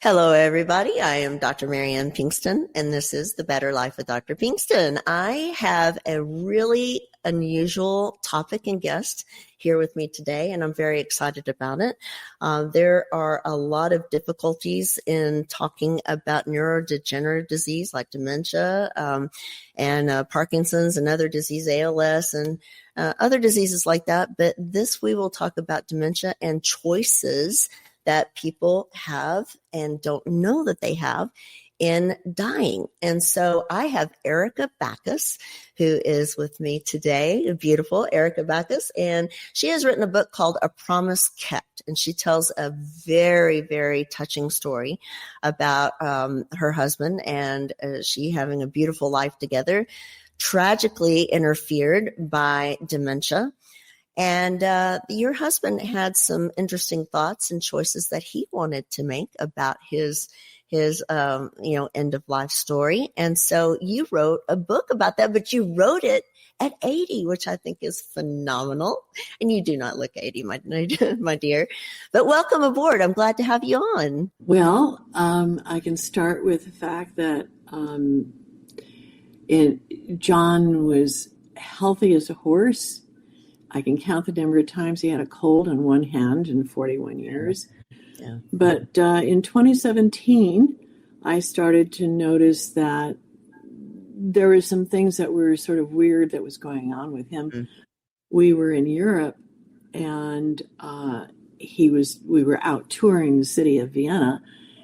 Hello, everybody. I am Dr. Marianne Pinkston, and this is The Better Life with Dr. Pinkston. I have a really unusual topic and guest here with me today, and I'm very excited about it. There are a lot of difficulties in talking about neurodegenerative disease like dementia and Parkinson's and other disease, ALS, and other diseases like that. But this, we will talk about dementia and choices that people have and don't know that they have in dying. And so I have Erica Bacchus, who is with me today, beautiful Erica Bacchus, and she has written a book called A Promise Kept, and she tells a very, very touching story about her husband and she having a beautiful life together, tragically interfered by dementia. And your husband had some interesting thoughts and choices that he wanted to make about his end of life story. And so you wrote a book about that, but you wrote it at 80, which I think is phenomenal. And you do not look 80, my dear. But welcome aboard. I'm glad to have you on. Well, I can start with the fact that John was healthy as a horse. I can count the number of times he had a cold on one hand in 41 years. Yeah. But in 2017, I started to notice that there were some things that were sort of weird that was going on with him. Mm-hmm. We were in Europe, and we were out touring the city of Vienna,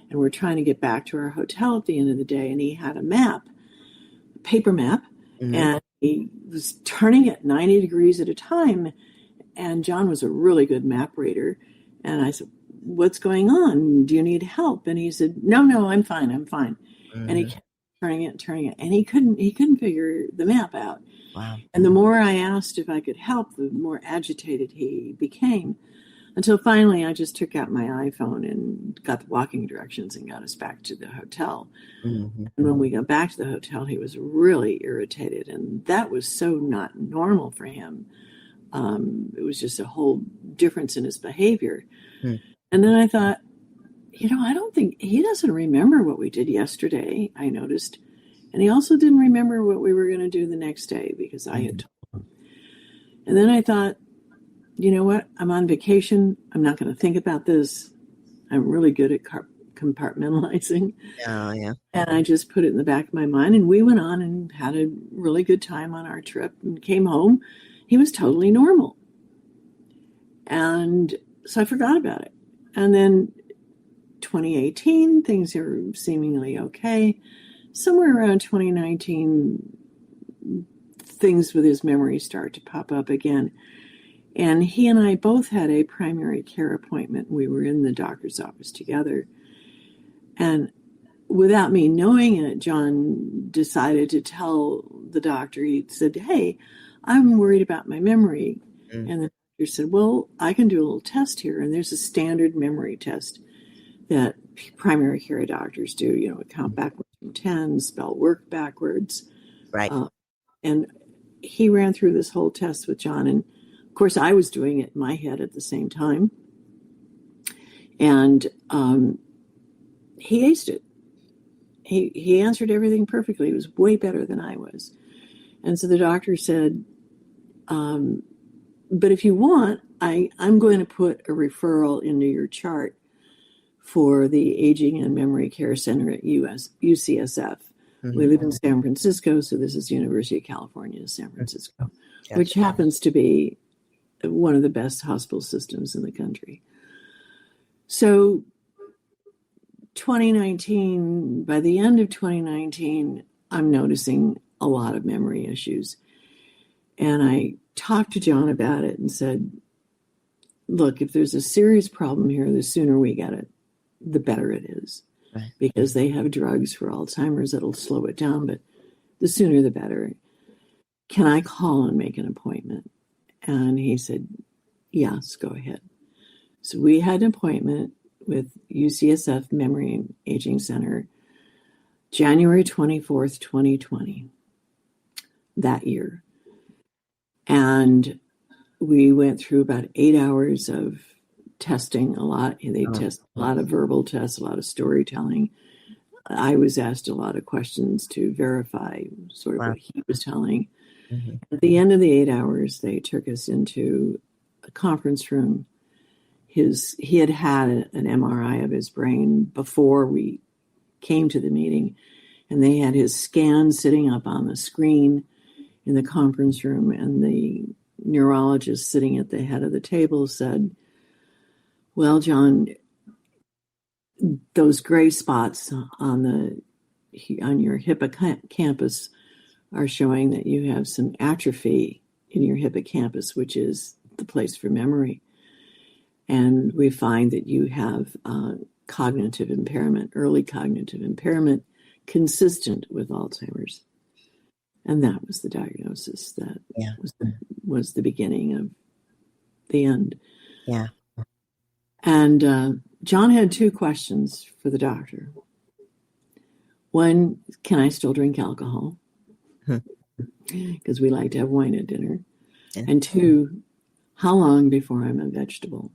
and we're trying to get back to our hotel at the end of the day, and he had a paper map, mm-hmm. and he was turning it 90 degrees at a time, and John was a really good map reader. And I said, "What's going on? Do you need help?" And he said, No, I'm fine. Mm-hmm. And he kept turning it, and he couldn't figure the map out. Wow. And the more I asked if I could help, the more agitated he became, until finally I just took out my iPhone and got the walking directions and got us back to the hotel. Mm-hmm. And when we got back to the hotel, he was really irritated, and that was so not normal for him. It was just a whole difference in his behavior. Mm. And then I thought, I don't think he doesn't remember what we did yesterday, I noticed. And he also didn't remember what we were going to do the next day because I had told him. And then I thought, you know what? I'm on vacation. I'm not going to think about this. I'm really good at compartmentalizing. Yeah. And I just put it in the back of my mind. And we went on and had a really good time on our trip and came home. He was totally normal. And so I forgot about it. And then 2018, things are seemingly okay. Somewhere around 2019, things with his memory start to pop up again. And he and I both had a primary care appointment. We were in the doctor's office together. And without me knowing it, John decided to tell the doctor, he said, "Hey, I'm worried about my memory." Mm. And the doctor said, "Well, I can do a little test here." And there's a standard memory test that primary care doctors do, count backwards from 10, spell work backwards. Right. And he ran through this whole test with John, and of course, I was doing it in my head at the same time. And he aced it. He answered everything perfectly. He was way better than I was. And so the doctor said, "But if you want, I'm going to put a referral into your chart for the Aging and Memory Care Center at UCSF. Mm-hmm. We live in San Francisco, so this is University of California, San Francisco, gotcha. Which happens to be one of the best hospital systems in the country." So 2019, by the end of 2019, I'm noticing a lot of memory issues. And I talked to John about it and said, "Look, if there's a serious problem here, the sooner we get it, the better it is." Right. Because they have drugs for Alzheimer's that'll slow it down, but the sooner the better. Can I call and make an appointment? And he said, "Yes, go ahead." So we had an appointment with UCSF Memory and Aging Center, January 24th, 2020, that year. And we went through about 8 hours of testing a lot. They test a lot of verbal tests, a lot of storytelling. I was asked a lot of questions to verify sort of what he was telling. Mm-hmm. At the end of the 8 hours, they took us into a conference room. He had an MRI of his brain before we came to the meeting, and they had his scan sitting up on the screen in the conference room, and the neurologist sitting at the head of the table said, "Well, John, those gray spots on your hippocampus are showing that you have some atrophy in your hippocampus, which is the place for memory. And we find that you have cognitive impairment, early cognitive impairment, consistent with Alzheimer's." And that was the diagnosis. That was the beginning of the end. Yeah. And John had 2 questions for the doctor. One, can I still drink alcohol? Because we like to have wine at dinner. Yeah. And 2, how long before I'm a vegetable?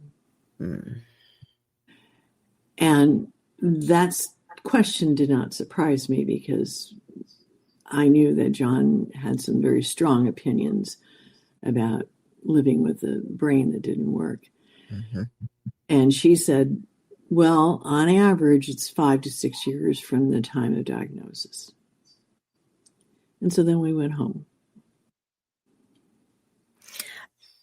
And that question did not surprise me, because I knew that John had some very strong opinions about living with a brain that didn't work. Mm-hmm. And she said, well, on average, it's 5 to 6 years from the time of diagnosis. And so then we went home.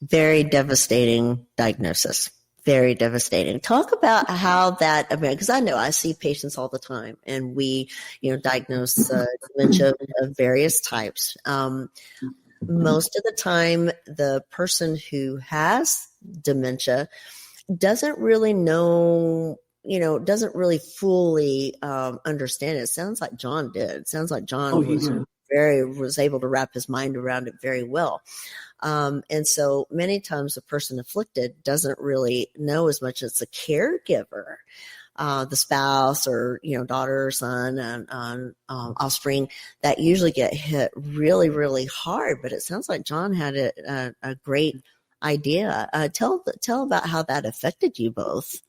Very devastating diagnosis. Very devastating. Talk about how that, because I know I see patients all the time, and we, diagnose dementia of various types. Most of the time, the person who has dementia doesn't really know, doesn't really fully understand it. It sounds like John did. It sounds like John was able to wrap his mind around it very well. And so many times a person afflicted doesn't really know as much as the caregiver, the spouse or, daughter or son and offspring that usually get hit really, really hard. But it sounds like John had a great idea. Tell about how that affected you both.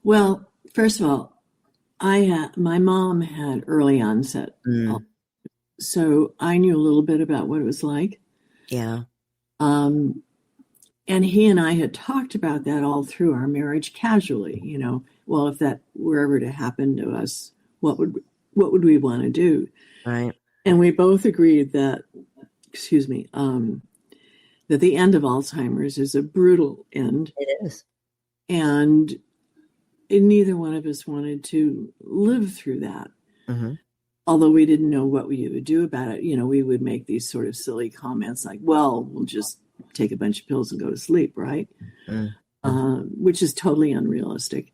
Well, first of all, my mom had early onset. So I knew a little bit about what it was like. Yeah. And he and I had talked about that all through our marriage casually, well, if that were ever to happen to us, what would we want to do? Right. And we both agreed that, that the end of Alzheimer's is a brutal end. It is. And neither one of us wanted to live through that. Mm-hmm. Although we didn't know what we would do about it. We would make these sort of silly comments like, well, we'll just take a bunch of pills and go to sleep, right? Which is totally unrealistic.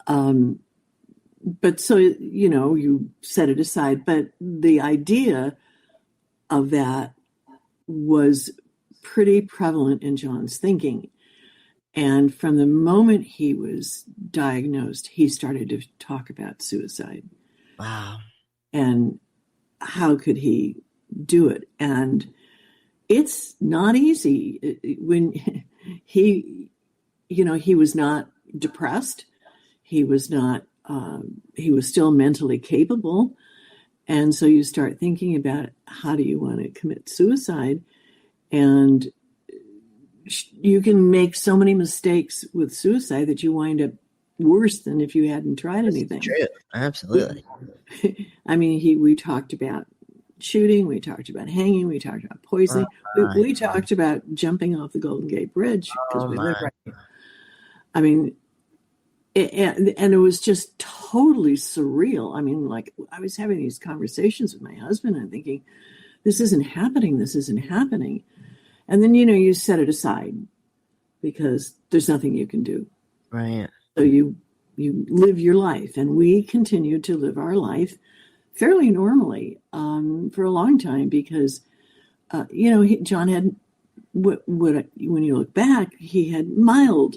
But so, you set it aside. But the idea of that was pretty prevalent in John's thinking. And from the moment he was diagnosed, he started to talk about suicide. Wow. And how could he do it? And it's not easy. When he was not depressed. He was not, he was still mentally capable. And so you start thinking about, how do you want to commit suicide? And you can make so many mistakes with suicide that you wind up worse than if you hadn't tried anything. True. Absolutely. We talked about shooting, we talked about hanging, we talked about poisoning, we talked about jumping off the Golden Gate Bridge because we live right here. And it was just totally surreal. I was having these conversations with my husband and thinking, this isn't happening. And then, you set it aside because there's nothing you can do. Right. So you live your life, and we continued to live our life fairly normally for a long time because, John had, when you look back, he had mild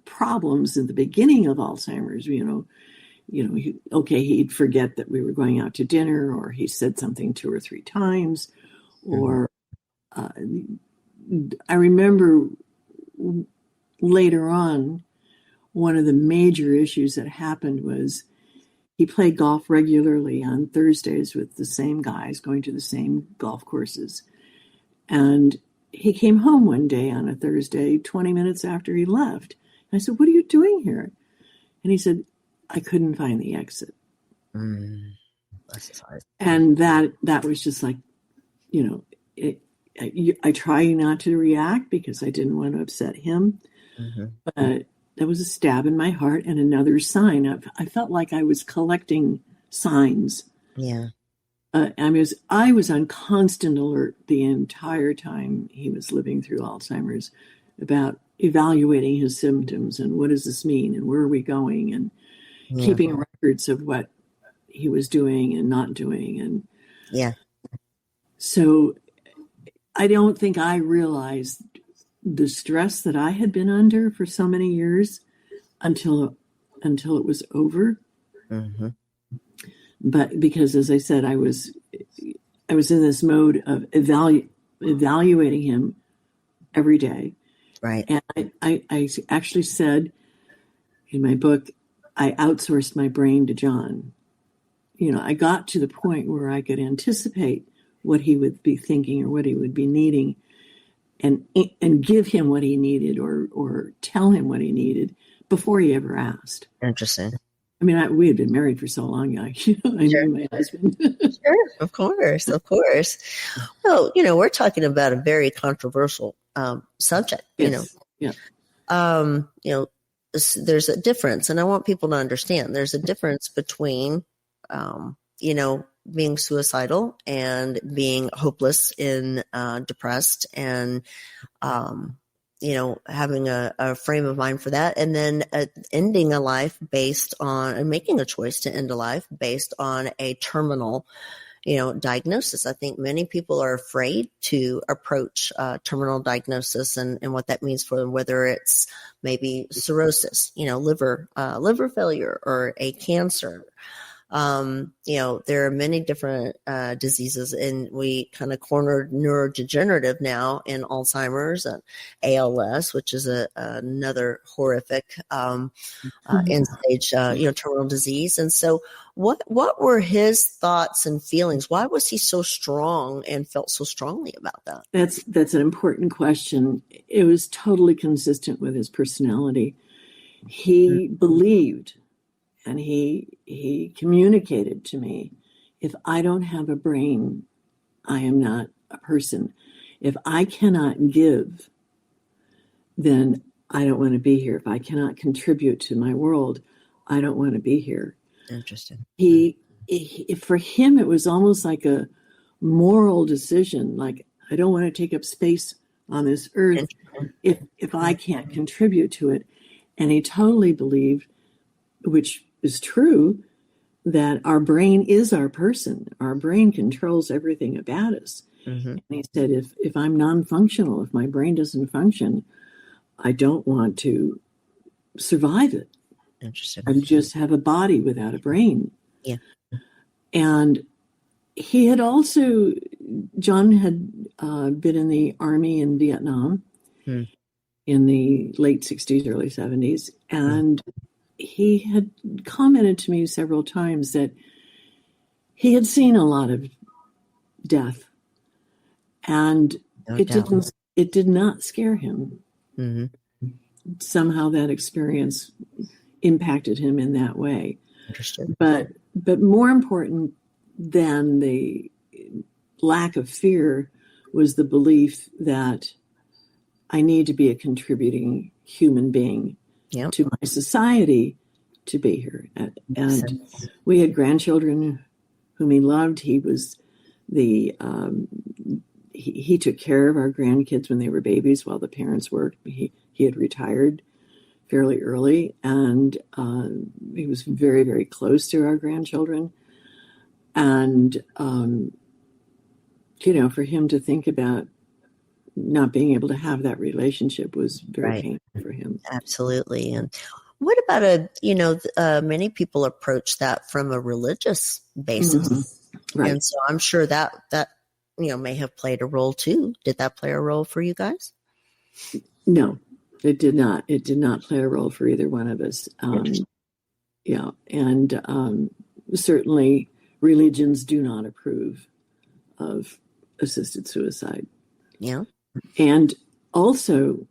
problems in the beginning of Alzheimer's. He'd forget that we were going out to dinner, or he said something 2 or 3 times, or I remember later on, one of the major issues that happened was he played golf regularly on Thursdays with the same guys, going to the same golf courses. And he came home one day on a Thursday, 20 minutes after he left. And I said, "What are you doing here?" And he said, "I couldn't find the exit." That's hard. And that was just like, I try not to react because I didn't want to upset him. But that was a stab in my heart and another sign. I felt like I was collecting signs. Yeah. I was on constant alert the entire time he was living through Alzheimer's about evaluating his symptoms and what does this mean and where are we going and keeping records of what he was doing and not doing. And so I don't think I realized the stress that I had been under for so many years until it was over. But because, as I said, I was in this mode of evaluating him every day. Right. And I actually said in my book, I outsourced my brain to John. I got to the point where I could anticipate what he would be thinking or what he would be needing and give him what he needed or tell him what he needed before he ever asked. Interesting. I mean, we had been married for so long. I knew my husband. Sure, of course. Well, we're talking about a very controversial subject. Yes. There's a difference, and I want people to understand. There's a difference between, being suicidal and being hopeless and depressed, and having a frame of mind for that, and then ending a life based on and making a choice to end a life based on a terminal, diagnosis. I think many people are afraid to approach terminal diagnosis and what that means for them, whether it's maybe cirrhosis, liver failure, or a cancer. There are many different diseases, and we kind of cornered neurodegenerative now in Alzheimer's and ALS, which is another horrific end stage, terminal disease. And so, what were his thoughts and feelings? Why was he so strong and felt so strongly about that? That's an important question. It was totally consistent with his personality. He believed. And he communicated to me, if I don't have a brain, I am not a person. If I cannot give, then I don't want to be here. If I cannot contribute to my world, I don't want to be here. Interesting. For him, it was almost like a moral decision. Like, I don't want to take up space on this earth if I can't contribute to it. And he totally believed, which is true, that our brain is our person. Our brain controls everything about us. And he said, if I'm non-functional, if my brain doesn't function, I don't want to survive it. Interesting. I just have a body without a brain. Yeah. And he had also, John had been in the Army in Vietnam in the late 60s, early 70s. And he had commented to me several times that he had seen a lot of death, and it did not scare him. Somehow that experience impacted him in that way. Interesting. But more important than the lack of fear was the belief that I need to be a contributing human being to my society to be here. And we had grandchildren whom he loved. He was he took care of our grandkids when they were babies while the parents worked. He had retired fairly early, and he was very, very close to our grandchildren. And, for him to think about not being able to have that relationship was very painful for him. Absolutely. And what about many people approach that from a religious basis. Right. And so I'm sure that may have played a role too. Did that play a role for you guys? No. It did not. It did not play a role for either one of us. Yeah, and certainly religions do not approve of assisted suicide. Yeah. And also,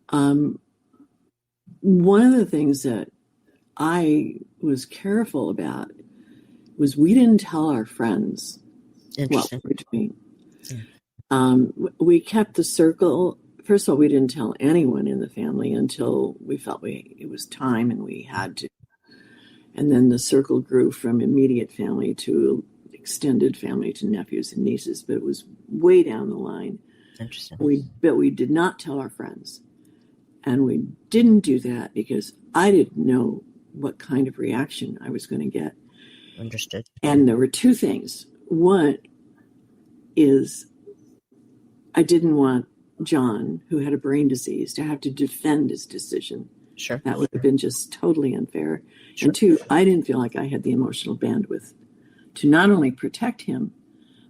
one of the things that I was careful about was we didn't tell our friends what we were doing. We kept the circle. First of all, we didn't tell anyone in the family until we felt it was time and we had to. And then the circle grew from immediate family to extended family to nephews and nieces, but it was way down the line. Interesting. But we did not tell our friends. And we didn't do that because I didn't know what kind of reaction I was going to get. Understood. And there were two things. One is I didn't want John, who had a brain disease, to have to defend his decision. Sure. That would have been just totally unfair. Sure. And two, I didn't feel like I had the emotional bandwidth to not only protect him,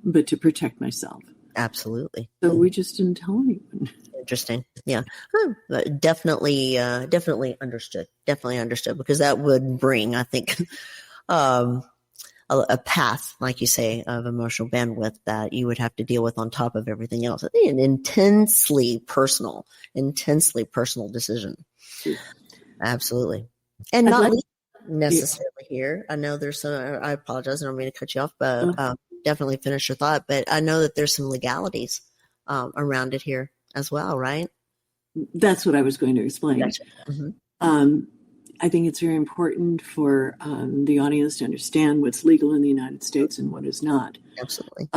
but to protect myself. Absolutely. So we just didn't tell anyone. Interesting. Yeah. Definitely understood. Definitely understood, because that would bring, I think, a path, like you say, of emotional bandwidth that you would have to deal with on top of everything else. An intensely personal decision. Absolutely. And not necessarily here. I know there's some, I apologize, I don't mean to cut you off, but definitely finish your thought. But I know that there's some legalities around it here as well, right? That's what I was going to explain. Gotcha. Mm-hmm. I think it's very important for the audience to understand what's legal in the United States and what is not. Absolutely.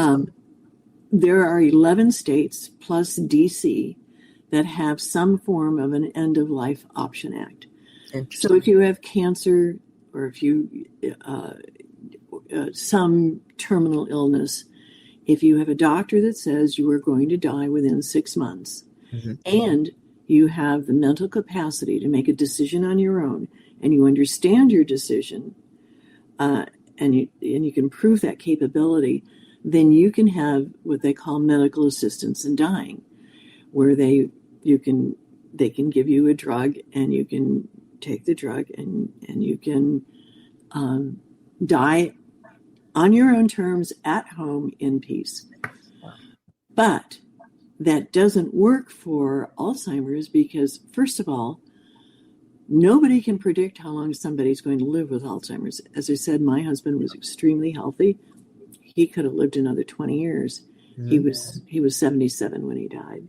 There are 11 states plus DC that have some form of an end-of-life option act. So if you have cancer or if you some terminal illness, if you have a doctor that says you are going to die within 6 months, mm-hmm. and you have the mental capacity to make a decision on your own, and you understand your decision, and you can prove that capability, then you can have what they call medical assistance in dying, where they can give you a drug, and you can take the drug, and you can die on your own terms at home in peace. But that doesn't work for Alzheimer's because, first of all, nobody can predict how long somebody's going to live with Alzheimer's. As I said, my husband was extremely healthy. He could have lived another 20 years. Mm-hmm. He was 77 when he died.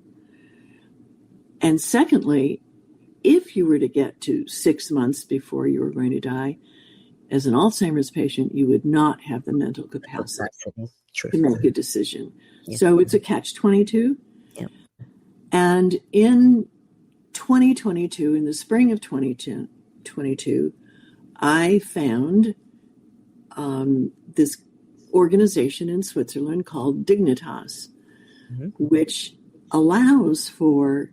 And secondly, if you were to get to 6 months before you were going to die, as an Alzheimer's patient, you would not have the mental capacity to make a decision. Yeah. So it's a catch-22. Yeah. And in 2022, in the spring of 2022, I found this organization in Switzerland called Dignitas, mm-hmm. which allows for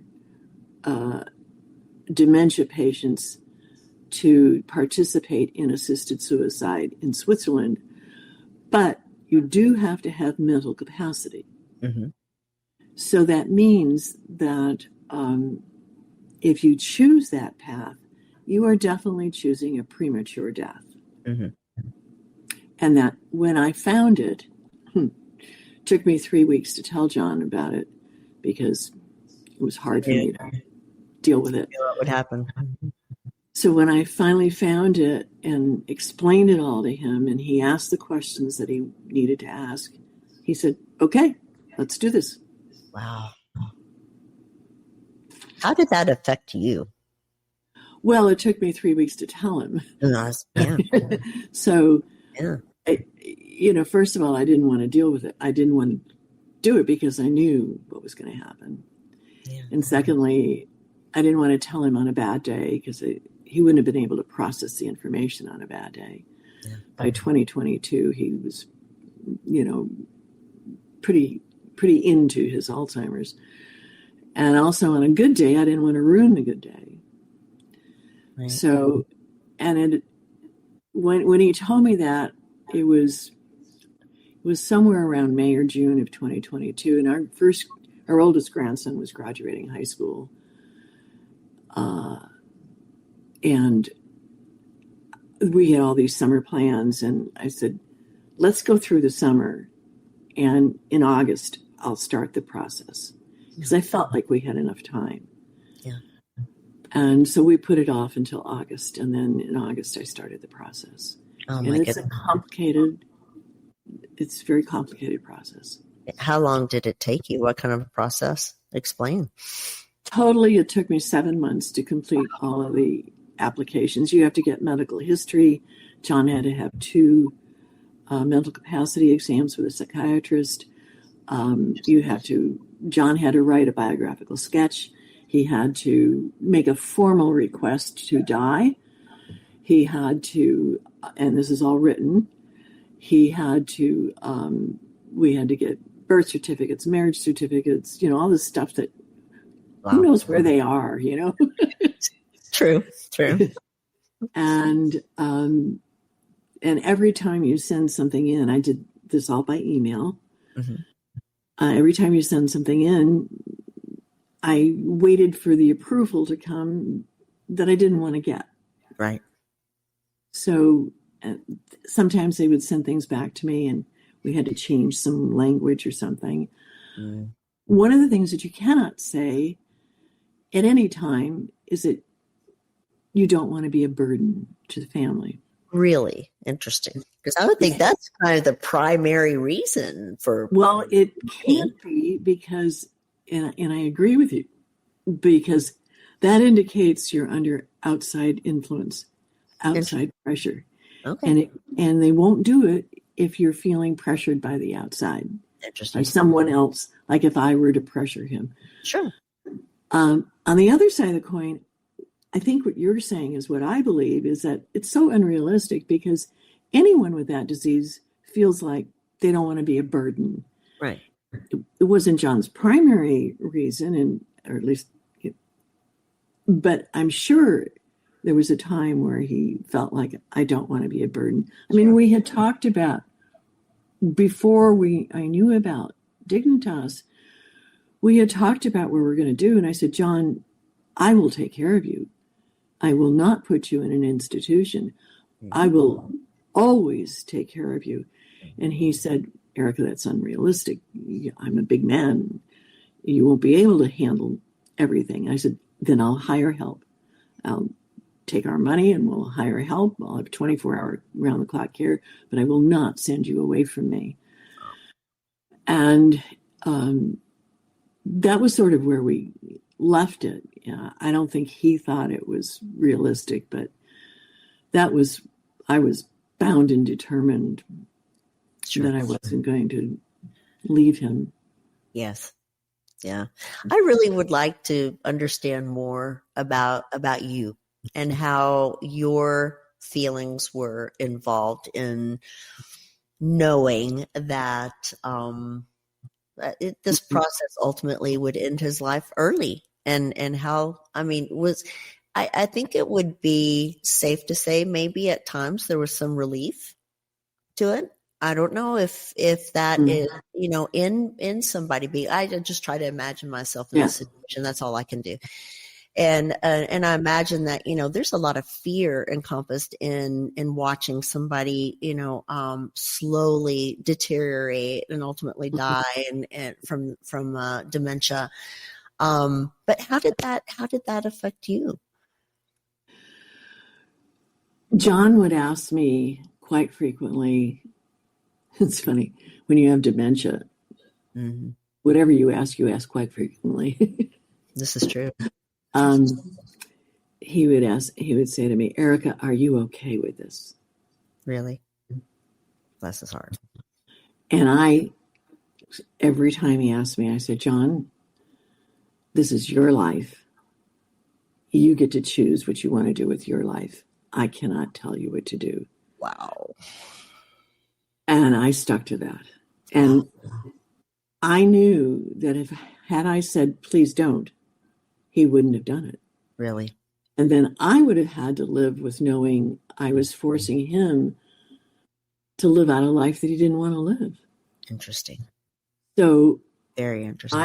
dementia patients to participate in assisted suicide in Switzerland, but you do have to have mental capacity. Mm-hmm. So that means that if you choose that path, you are definitely choosing a premature death. Mm-hmm. And that when I found it, took me 3 weeks to tell John about it because it was hard for me to deal with it. What would happen? So when I finally found it and explained it all to him, and he asked the questions that he needed to ask, he said, "Okay, let's do this." Wow. How did that affect you? Well, it took me 3 weeks to tell him. Yeah. So, yeah. First of all, I didn't want to deal with it. I didn't want to do it because I knew what was going to happen. Yeah. And secondly, I didn't want to tell him on a bad day because he wouldn't have been able to process the information on a bad day. Yeah. By 2022, he was, pretty into his Alzheimer's. And also on a good day, I didn't want to ruin the good day. Right. So, and when he told me that, it was somewhere around May or June of 2022. And our oldest grandson was graduating high school. And we had all these summer plans, and I said, let's go through the summer, and in August, I'll start the process, because I felt like we had enough time. Yeah. And so we put it off until August, and then in August, I started the process. Oh, and it's it's a very complicated process. How long did it take you? What kind of a process? Explain. Totally, it took me 7 months to complete all of the applications. You have to get medical history. John had to have 2 mental capacity exams with a psychiatrist. John had to write a biographical sketch. He had to make a formal request to die. He had to, and this is all written, we had to get birth certificates, marriage certificates, all this stuff that who knows where they are, True. And every time you send something in, I did this all by email. Mm-hmm. Every time you send something in, I waited for the approval to come that I didn't want to get. Right. So sometimes they would send things back to me, and we had to change some language or something. Mm. One of the things that you cannot say at any time is that you don't want to be a burden to the family. Really interesting, because I would think that's kind of the primary reason for. Well, it can't be, because, and I agree with you, because that indicates you're under outside influence, outside pressure. Okay. And they won't do it if you're feeling pressured by the outside. Interesting. By someone else, like if I were to pressure him. Sure. On the other side of the coin, I think what you're saying is what I believe, is that it's so unrealistic, because anyone with that disease feels like they don't want to be a burden. Right. It wasn't John's primary reason, or at least, but I'm sure there was a time where he felt like, I don't want to be a burden. I mean, we had talked about, before I knew about Dignitas, we had talked about what we were going to do. And I said, John, I will take care of you. I will not put you in an institution. I will always take care of you. And he said, Erica, that's unrealistic. I'm a big man. You won't be able to handle everything. I said, then I'll hire help. I'll take our money and we'll hire help. I'll have 24-hour round-the-clock care, but I will not send you away from me. And that was sort of where we left it. I don't think he thought it was realistic, but I was bound and determined that I wasn't going to leave him. Yes. Yeah. I really would like to understand more about you and how your feelings were involved in knowing that this process ultimately would end his life early, and how, I think it would be safe to say maybe at times there was some relief to it. I don't know if that is, in somebody being, I just try to imagine myself in this situation. That's all I can do. And I imagine that, there's a lot of fear encompassed in watching somebody, slowly deteriorate and ultimately die and from dementia. But how did that affect you? John would ask me quite frequently. It's funny, when you have dementia, whatever you ask quite frequently. This is true. He would say to me, Erica, are you okay with this? Really? Bless his heart. And every time he asked me, I said, John, this is your life. You get to choose what you want to do with your life. I cannot tell you what to do. Wow. And I stuck to that. And I knew that had I said, please don't, he wouldn't have done it. Really? And then I would have had to live with knowing I was forcing him to live out a life that he didn't want to live. Interesting. So very interesting.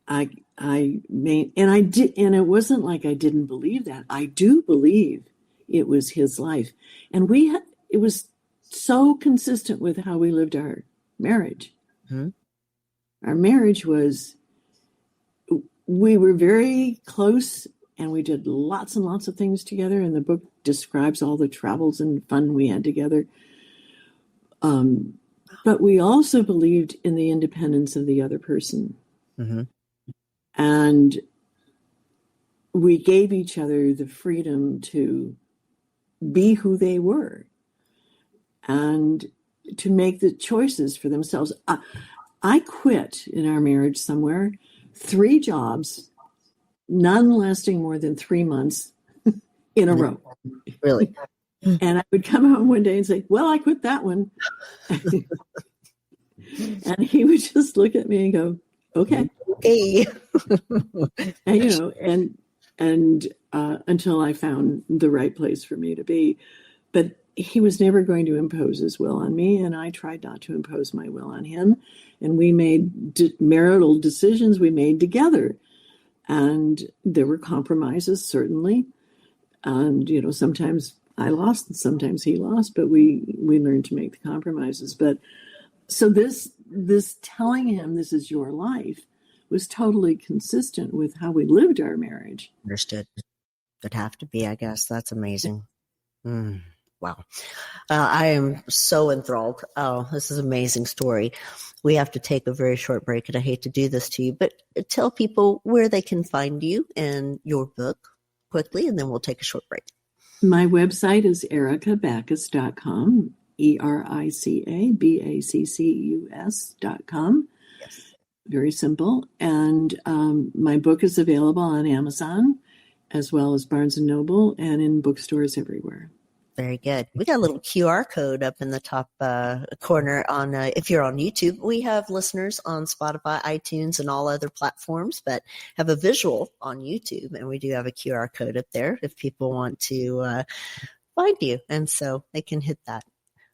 I made, and I did, and it wasn't like I didn't believe that. I do believe it was his life, and it was so consistent with how we lived our marriage. Mm-hmm. Our marriage was, we were very close, and we did lots and lots of things together. And the book describes all the travels and fun we had together. But we also believed in the independence of the other person. Mm-hmm. And we gave each other the freedom to be who they were and to make the choices for themselves. I quit in our marriage somewhere 3 jobs, none lasting more than 3 months in a row. Really? And I would come home one day and say, well, I quit that one. And he would just look at me and go, okay. Hey. and until I found the right place for me to be. But he was never going to impose his will on me, and I tried not to impose my will on him. And we made marital decisions we made together. And there were compromises, certainly. And, sometimes I lost and sometimes he lost, but we learned to make the compromises. But so this telling him this is your life was totally consistent with how we lived our marriage. Understood. It'd have to be, I guess. That's amazing. Wow. I am so enthralled. Oh, this is an amazing story. We have to take a very short break, and I hate to do this to you, but tell people where they can find you and your book quickly, and then we'll take a short break. My website is ericabacchus.com, ERICABACCUS.com. Yes. Very simple. And my book is available on Amazon as well as Barnes & Noble and in bookstores everywhere. Very good. We got a little QR code up in the top corner on if you're on YouTube. We have listeners on Spotify, iTunes, and all other platforms, but have a visual on YouTube, and we do have a QR code up there if people want to find you, and so they can hit that.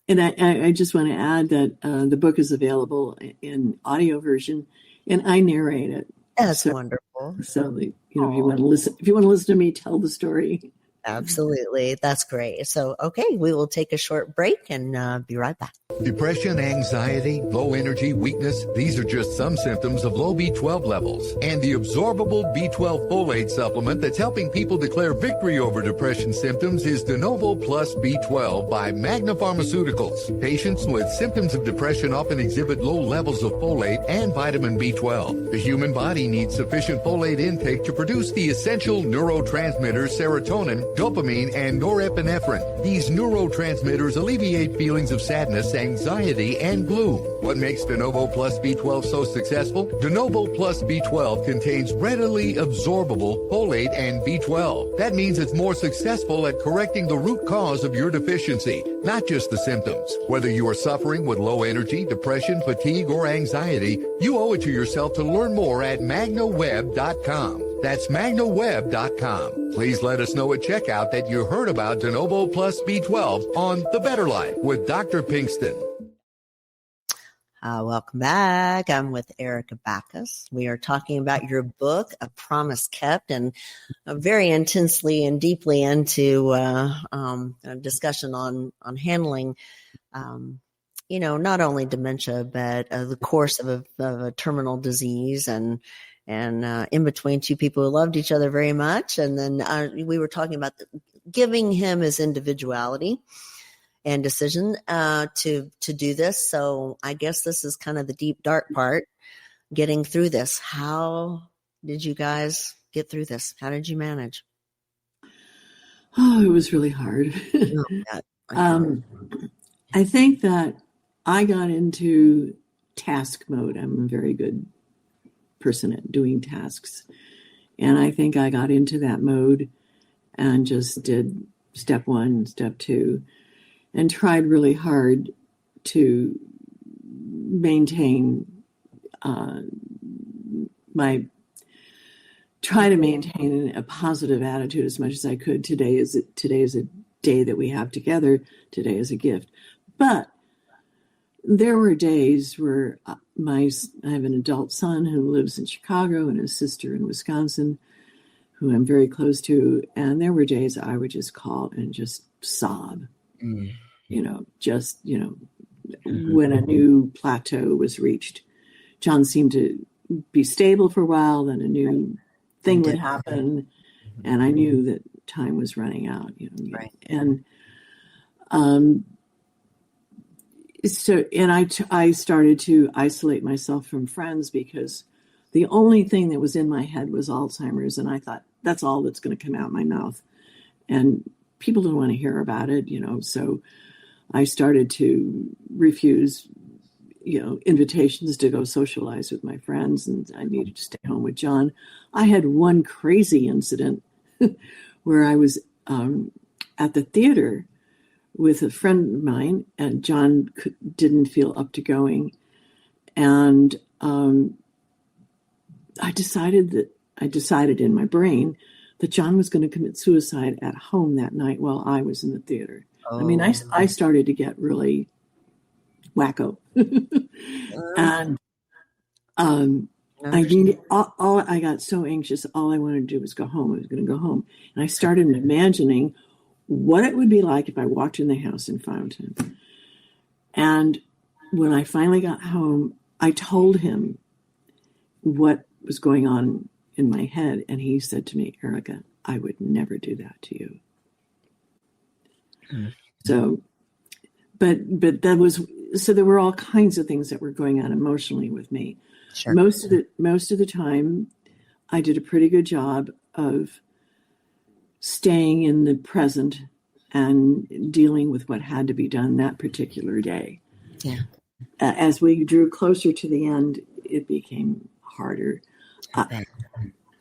And I just want to add that the book is available in audio version, and I narrate it. That's wonderful. So if you want to listen to me tell the story. Absolutely. That's great. So, okay, we will take a short break and be right back. Depression, anxiety, low energy, weakness, these are just some symptoms of low B12 levels. And the absorbable B12 folate supplement that's helping people declare victory over depression symptoms is De Novo Plus B12 by Magna Pharmaceuticals. Patients with symptoms of depression often exhibit low levels of folate and vitamin B12. The human body needs sufficient folate intake to produce the essential neurotransmitters serotonin, dopamine, and norepinephrine. These neurotransmitters alleviate feelings of sadness, anxiety, and gloom. What makes De Novo Plus B12 so successful? De Novo Plus B12 contains readily absorbable folate and B12. That means it's more successful at correcting the root cause of your deficiency, not just the symptoms. Whether you are suffering with low energy, depression, fatigue, or anxiety, you owe it to yourself to learn more at magnaweb.com. That's magnaweb.com. Please let us know at checkout that you heard about De Novo Plus B12 on The Better Life with Dr. Pinkston. Welcome back. I'm with Erica Bacchus. We are talking about your book, A Promise Kept, and very intensely and deeply into a discussion on handling, not only dementia, but the course of a terminal disease and in between two people who loved each other very much. And then we were talking about giving him his individuality and decision to do this. So I guess this is kind of the deep, dark part, getting through this. How did you guys get through this? How did you manage? Oh, it was really hard. I think that I got into task mode. I'm a very good person at doing tasks. And I think I got into that mode and just did step 1, step 2, and tried really hard to maintain a positive attitude as much as I could. Today is a day that we have together. Today is a gift. But there were days where I have an adult son who lives in Chicago and a sister in Wisconsin who I'm very close to. And there were days I would just call and just sob, when a new plateau was reached. John seemed to be stable for a while, then a new thing would happen. And I knew that time was running out, Right. And, I started to isolate myself from friends because the only thing that was in my head was Alzheimer's. And I thought, that's all that's going to come out of my mouth. And people don't want to hear about it, so I started to refuse, invitations to go socialize with my friends, and I needed to stay home with John. I had one crazy incident where I was at the theater with a friend of mine, and John didn't feel up to going. And I decided in my brain that John was going to commit suicide at home that night while I was in the theater. Oh. I mean, I started to get really wacko. And I got so anxious. All I wanted to do was go home. I was going to go home. And I started imagining what it would be like if I walked in the house and found him. And when I finally got home, I told him what was going on in my head. And he said to me, Erica, I would never do that to you. So, but that was, so there were all kinds of things that were going on emotionally with me. Sure. Most of the time, I did a pretty good job of staying in the present and dealing with what had to be done that particular day. Yeah. As we drew closer to the end, it became harder.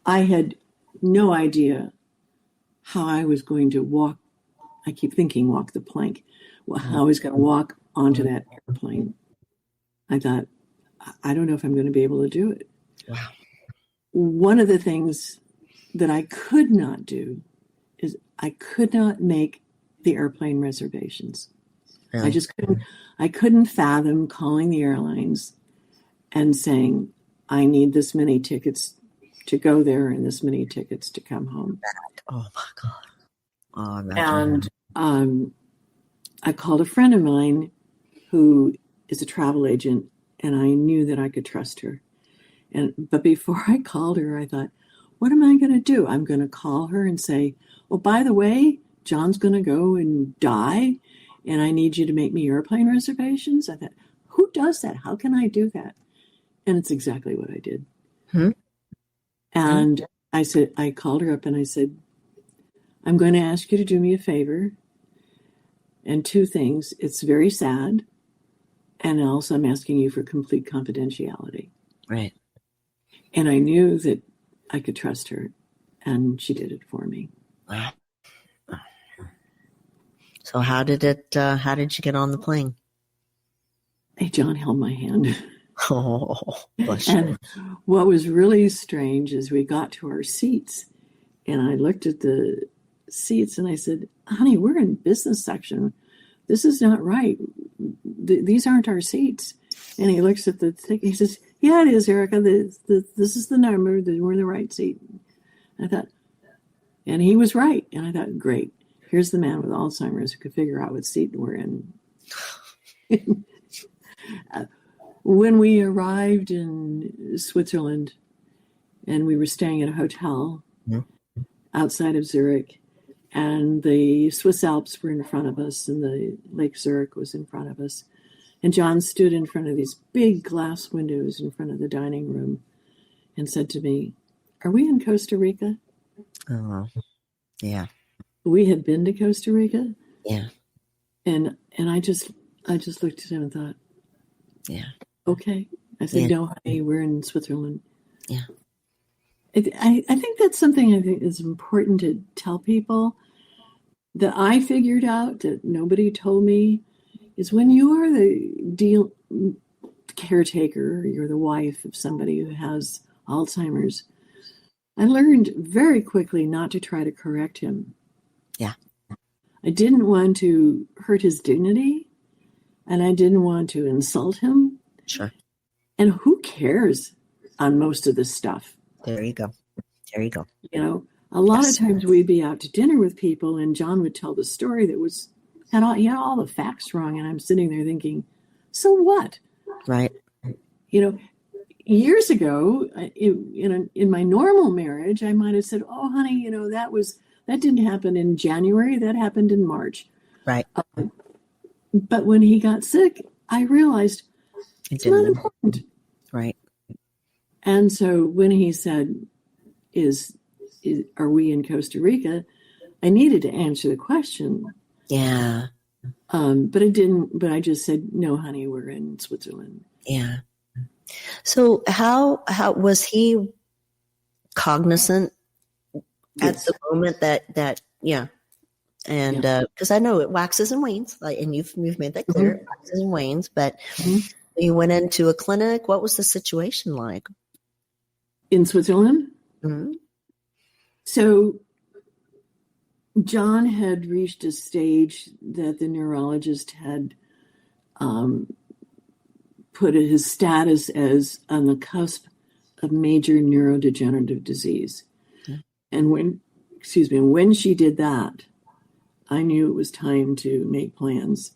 I had no idea how I was going to walk. I keep thinking walk the plank. Well, how I was going to walk onto that airplane. I thought, I don't know if I'm going to be able to do it. Wow. One of the things that I could not do is I could not make the airplane reservations. Really? I just couldn't fathom calling the airlines and saying, I need this many tickets to go there and this many tickets to come home. Oh my God. Oh, and I called a friend of mine who is a travel agent, and I knew that I could trust her. But before I called her, I thought, what am I going to do? I'm going to call her and say, oh, by the way, John's going to go and die, and I need you to make me airplane reservations. I thought, who does that? How can I do that? And it's exactly what I did. And I called her up and I said, I'm going to ask you to do me a favor. And two things. It's very sad. And also I'm asking you for complete confidentiality. Right. And I knew that I could trust her. And she did it for me. Wow. So how did you get on the plane? Hey, John held my hand. Oh, bless you. And what was really strange is we got to our seats and I looked at the seats and I said, honey, we're in business section. This is not right. These aren't our seats. And he looks at the thing. He says, yeah, it is, Erica. This is the number. We're in the right seat. I thought, and he was right. And I thought, great. Here's the man with Alzheimer's who could figure out what seat we're in. When we arrived in Switzerland and we were staying at a hotel outside of Zurich, and the Swiss Alps were in front of us and the Lake Zurich was in front of us. And John stood in front of these big glass windows in front of the dining room and said to me, are we in Costa Rica? Oh, yeah. We had been to Costa Rica. Yeah. And I just looked at him and thought, yeah. Okay. I said, no, honey, we're in Switzerland. Yeah. I think that's something I think is important to tell people that I figured out that nobody told me is when you are the caretaker, you're the wife of somebody who has Alzheimer's. I learned very quickly not to try to correct him. Yeah. I didn't want to hurt his dignity. and I didn't want to insult him. Sure. And who cares on most of this stuff? There you go. There you go. You know, a lot of times we'd be out to dinner with people, and John would tell the story that he had all the facts wrong, and I'm sitting there thinking, so what? Right. You know, years ago, in my normal marriage, I might have said, "Oh, honey, you know, that didn't happen in January. That happened in March." Right. But when he got sick, I realized it's not important. Right. And so when he said, "Are we in Costa Rica?" I needed to answer the question. Yeah. But I didn't. But I just said, "No, honey, we're in Switzerland." Yeah. So how was he cognizant at the moment that yeah, and because I know it waxes and wanes, and you've made that clear, it waxes and wanes. But you went into a clinic. What was the situation like in Switzerland? Mm-hmm. So John had reached a stage that the neurologist had put his status as on the cusp of major neurodegenerative disease. Mm-hmm. And when she did that, I knew it was time to make plans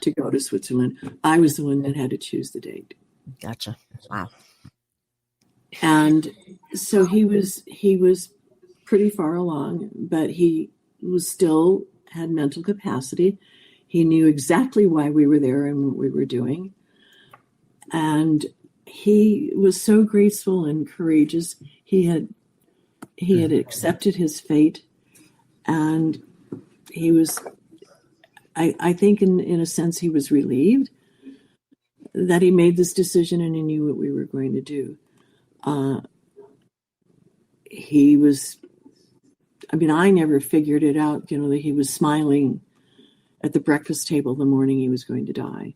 to go to Switzerland. I was the one that had to choose the date. Gotcha. Wow. And so he was pretty far along, but he was still had mental capacity. He knew exactly why we were there and what we were doing. And he was so graceful and courageous. He had accepted his fate, and he was, I think in a sense, he was relieved that he made this decision and he knew what we were going to do. He was, I never figured it out, that he was smiling at the breakfast table the morning he was going to die.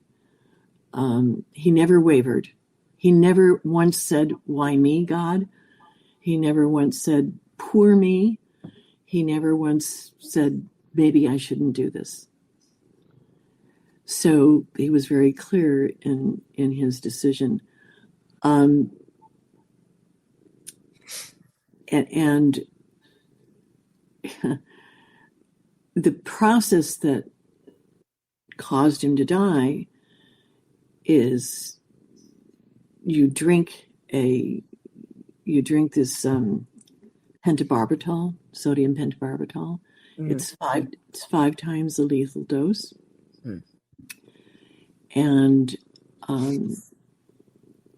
He never wavered. He never once said, "Why me, God?" He never once said, "Poor me." He never once said, "Maybe I shouldn't do this." So he was very clear in his decision. And the process that caused him to die is you drink this pentobarbital, sodium pentobarbital. It's 5 times the lethal dose. And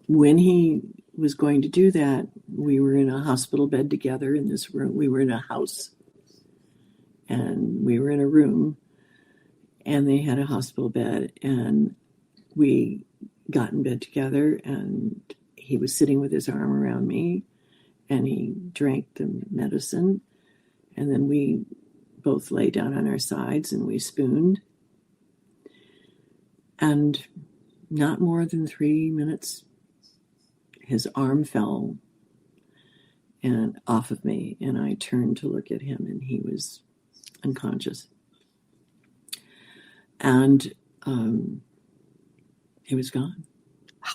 when he was going to do that, we were in a hospital bed together in this room. We were in a house, and we were in a room, and they had a hospital bed, and we got in bed together, and he was sitting with his arm around me, and he drank the medicine, and then we both lay down on our sides and we spooned. And not more than 3 minutes, his arm fell and off of me, and I turned to look at him, and he was unconscious. And he was gone.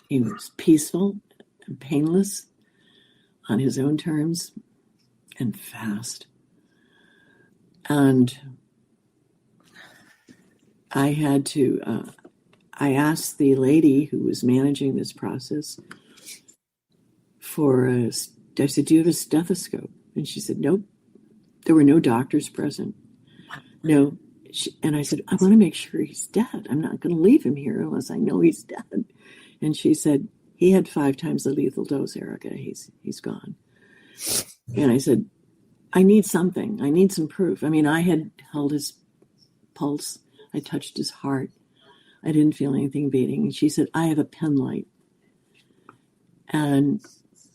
He was peaceful and painless on his own terms and fast. And I had to, I asked the lady who was managing this process I said, "Do you have a stethoscope?" And she said, "Nope." There were no doctors present. No. And I said, "I want to make sure he's dead. I'm not going to leave him here unless I know he's dead." And she said, "He had 5 times the lethal dose, Erica. He's gone." And I said, "I need something. I need some proof." I had held his pulse. I touched his heart. I didn't feel anything beating. And she said, "I have a pen light." And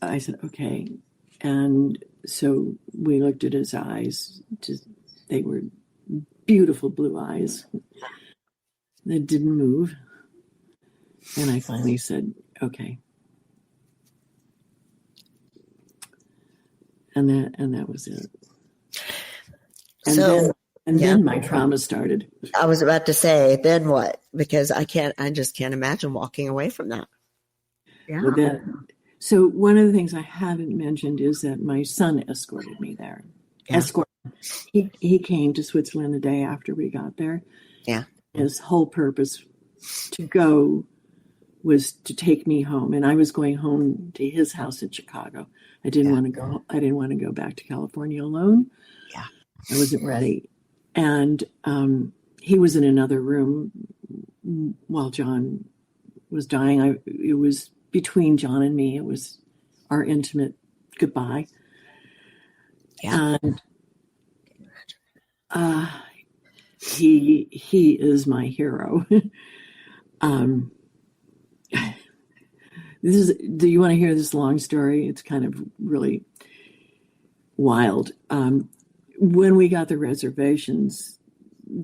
I said, "Okay." And so we looked at his eyes. They were beautiful blue eyes that didn't move. And I finally said, "Okay." And that was it. And so, And then my trauma started. I was about to say, then what? Because I just can't imagine walking away from that. Yeah. So one of the things I haven't mentioned is that my son escorted me there. Yeah. He came to Switzerland the day after we got there. Yeah. His whole purpose to go was to take me home, and I was going home to his house in Chicago. I didn't want to go. I didn't want to go back to California alone. Yeah. I wasn't ready. And he was in another room while John was dying. It was between John and me. It was our intimate goodbye. Yeah. And he is my hero. Do you want to hear this long story? It's kind of really wild. When we got the reservations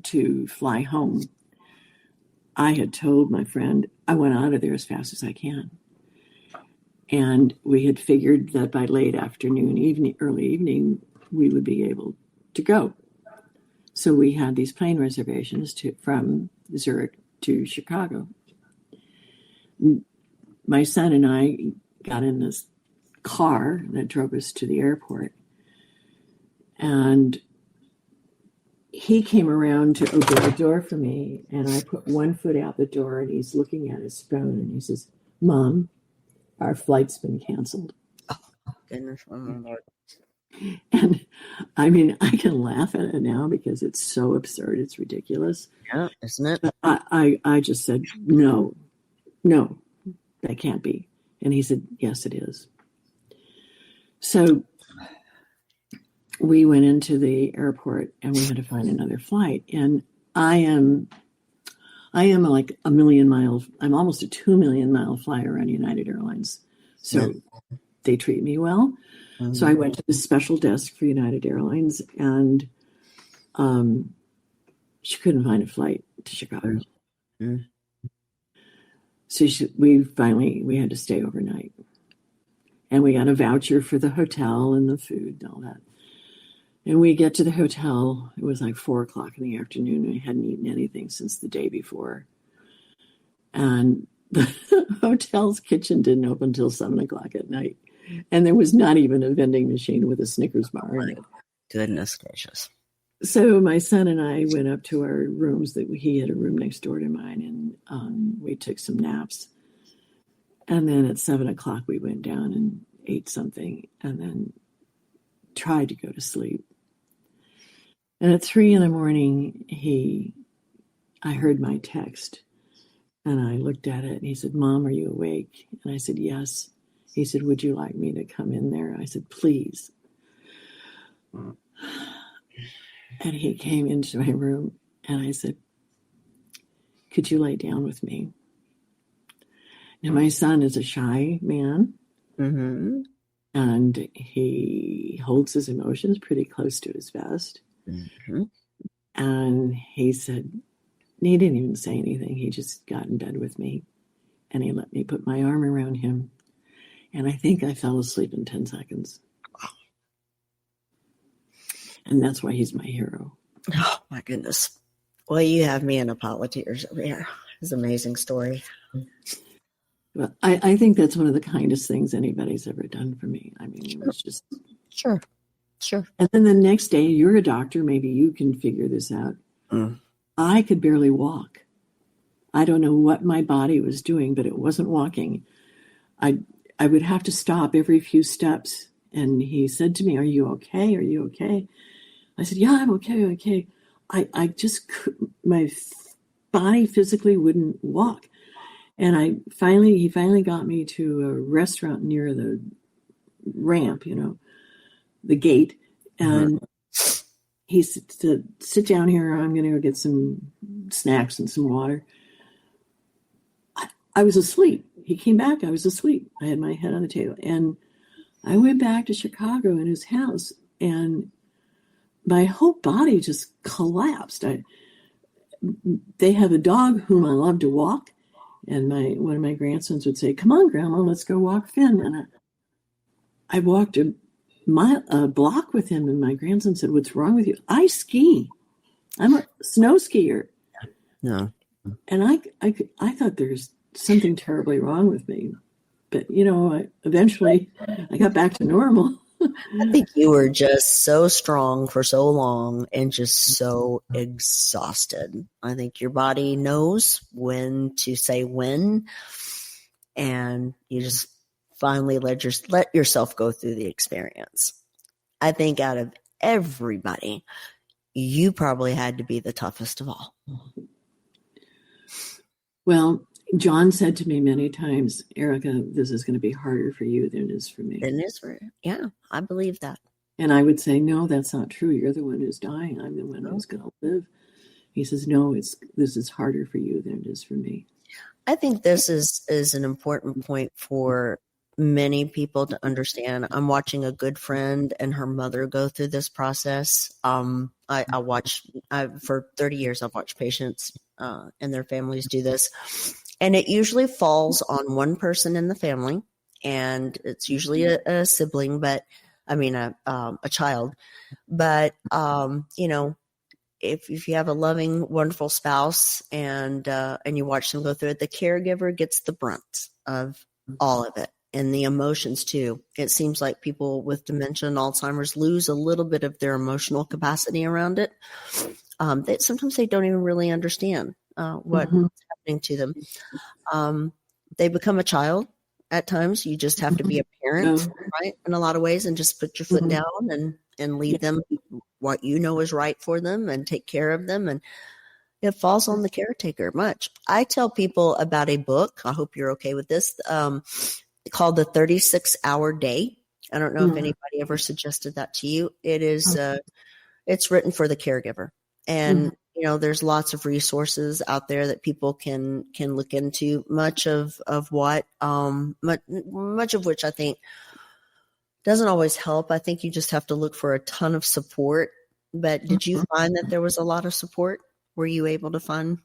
to fly home, I had told my friend I want out of there as fast as I can. And we had figured that by late afternoon, early evening, we would be able to go. So we had these plane reservations from Zurich to Chicago. My son and I got in this car that drove us to the airport. And he came around to open the door for me, and I put one foot out the door, and he's looking at his phone, and he says, "Mom, our flight's been canceled." Oh, goodness. Oh, Lord. And I mean, I can laugh at it now because it's so absurd. It's ridiculous. Yeah, isn't it? But I just said, no, that can't be. And he said, yes, it is. So we went into the airport and we had to find another flight. And I am like I'm almost a 2 million mile flyer on United Airlines. So they treat me well. Mm-hmm. So I went to the special desk for United Airlines, and she couldn't find a flight to Chicago. Mm-hmm. So we had to stay overnight. And we got a voucher for the hotel and the food and all that. And we get to the hotel. It was like 4:00 in the afternoon. I hadn't eaten anything since the day before. And the hotel's kitchen didn't open until 7:00 at night. And there was not even a vending machine with a Snickers bar in it. Goodness gracious. So my son and I went up to our rooms. He had a room next door to mine, and we took some naps. And then at 7:00, we went down and ate something and then tried to go to sleep. And at 3 a.m, I heard my text, and I looked at it, and he said, "Mom, are you awake?" And I said, "Yes." He said, "Would you like me to come in there?" I said, "Please." And he came into my room, and I said, "Could you lay down with me?" Now, my son is a shy man, mm-hmm. and he holds his emotions pretty close to his vest. Mm-hmm. And he didn't even say anything. He just got in bed with me, and he let me put my arm around him. And I think I fell asleep in 10 seconds. And that's why he's my hero. Oh, my goodness. Well, you have me in a pile of tears over here. It's an amazing story. Well, I think that's one of the kindest things anybody's ever done for me. I mean, it was just... Sure. And then the next day, you're a doctor. Maybe you can figure this out. Mm. I could barely walk. I don't know what my body was doing, but it wasn't walking. I would have to stop every few steps. And he said to me, "Are you okay? Are you okay?" I said, "Yeah, I'm okay. I just, my body physically wouldn't walk." And he finally got me to a restaurant near the ramp, the gate. And he said, "Sit down here. I'm going to go get some snacks and some water." I was asleep. He came back. I was asleep. I had my head on the table. And I went back to Chicago in his house, and my whole body just collapsed. They have a dog whom I love to walk. And one of my grandsons would say, "Come on, Grandma, let's go walk Finn." And I walked a block with him, and my grandson said, "What's wrong with you?" "I ski." I'm a snow skier. No. And I thought there's something terribly wrong with me. But, eventually I got back to normal. I think you were just so strong for so long and just so exhausted. I think your body knows when to say when, and you just finally let yourself go through the experience. I think out of everybody, you probably had to be the toughest of all. Well, John said to me many times, Erica, this is going to be harder for you than it is for me. It is for you. Yeah, I believe that. And I would say, no, that's not true. You're the one who's dying. I'm the one who's going to live. He says, no, this is harder for you than it is for me. I think this is an important point for many people to understand. I'm watching a good friend and her mother go through this process. For 30 years, I've watched patients and their families do this. And it usually falls on one person in the family, and it's usually a sibling, but I mean, a child. But, if you have a loving, wonderful spouse and you watch them go through it, the caregiver gets the brunt of all of it, and the emotions too. It seems like people with dementia and Alzheimer's lose a little bit of their emotional capacity around it. Sometimes they don't even really understand what's happening to them. They become a child at times. You just have to be a parent, right? In a lot of ways, and just put your foot down and lead them what you know is right for them and take care of them. And it falls on the caretaker much. I tell people about a book. I hope you're okay with this. Called The 36-Hour Day. I don't know if anybody ever suggested that to you. It is, it's written for the caregiver. And, there's lots of resources out there that people can look into, much of which I think doesn't always help. I think you just have to look for a ton of support. But did you find that there was a lot of support? Were you able to find?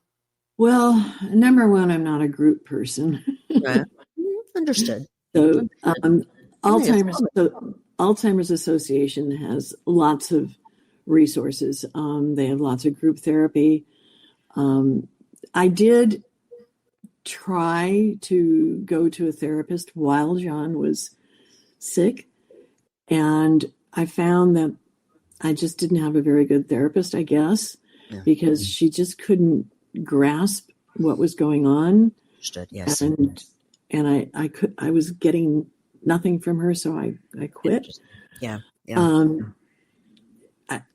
Well, number one, I'm not a group person. Right. Understood. So Alzheimer's Association has lots of resources. They have lots of group therapy. I did try to go to a therapist while John was sick, and I found that I just didn't have a very good therapist, I guess, because she just couldn't grasp what was going on. Understood. Yes. And I was getting nothing from her, so I quit. Yeah.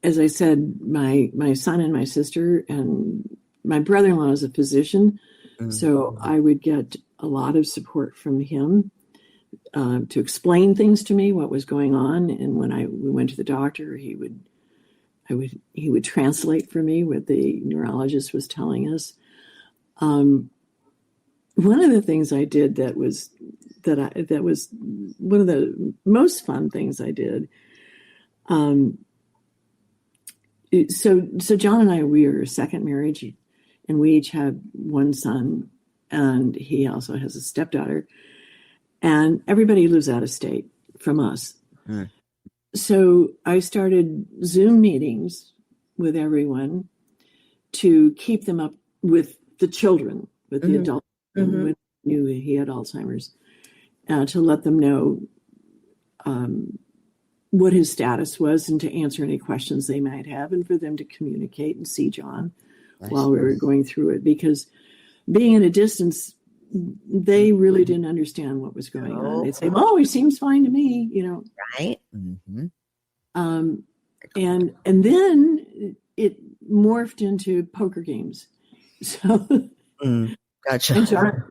As I said, my son and my sister and my brother-in-law is a physician, so I would get a lot of support from him to explain things to me, what was going on. And when we went to the doctor, he would translate for me what the neurologist was telling us. One of the things I did that was one of the most fun things I did. So John and I, we were a second marriage, and we each had one son, and he also has a stepdaughter, and everybody lives out of state from us. So I started Zoom meetings with everyone to keep them up with the children, with the adults who knew he had Alzheimer's, to let them know what his status was and to answer any questions they might have, and for them to communicate and see John while we were going through it. Because being at a distance, they really didn't understand what was going on. They'd say, "Oh, he seems fine to me," Right. And then it morphed into poker games. So Gotcha.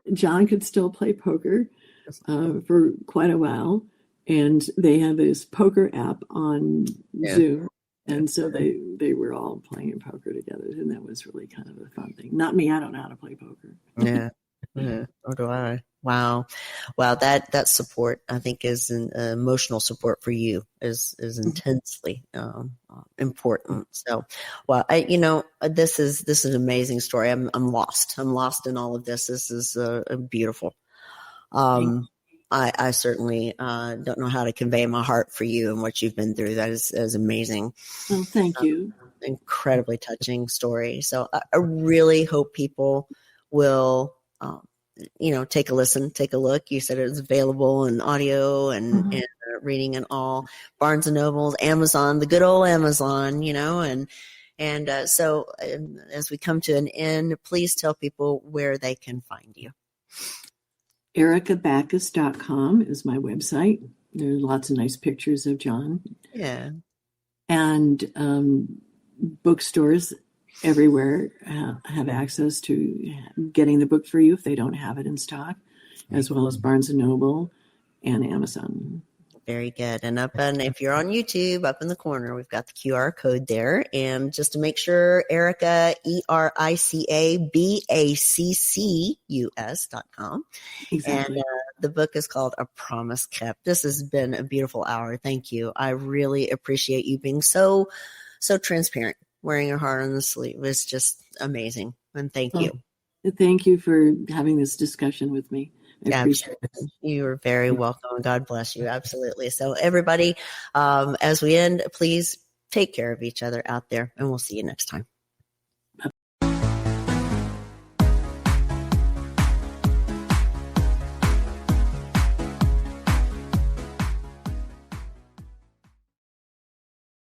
And John could still play poker for quite a while. And they have this poker app on Zoom. And so they were all playing poker together. And that was really kind of a fun thing. Not me. I don't know how to play poker. Yeah. Or do I? Wow. That support, I think, is an emotional support for you is intensely important. So, well, this is an amazing story. I'm lost. I'm lost in all of this. This is beautiful. I certainly don't know how to convey my heart for you and what you've been through. That is amazing. Well, thank you. incredibly touching story. So I really hope people will, take a listen, take a look. You said it was available in audio and reading and all. Barnes and Nobles, Amazon, the good old Amazon, so as we come to an end, please tell people where they can find you. EricaBacchus.com is my website. There are lots of nice pictures of John. Yeah. And bookstores everywhere have access to getting the book for you if they don't have it in stock, as well as Barnes & Noble and Amazon. Very good. And if you're on YouTube, up in the corner, we've got the QR code there. And just to make sure, Erica, EricaBacchus.com. Exactly. And the book is called A Promise Kept. This has been a beautiful hour. Thank you. I really appreciate you being so transparent. Wearing your heart on the sleeve is just amazing. And thank you. Thank you for having this discussion with me. I appreciate it. You are very welcome. God bless you. Absolutely. So everybody, as we end, please take care of each other out there, and we'll see you next time.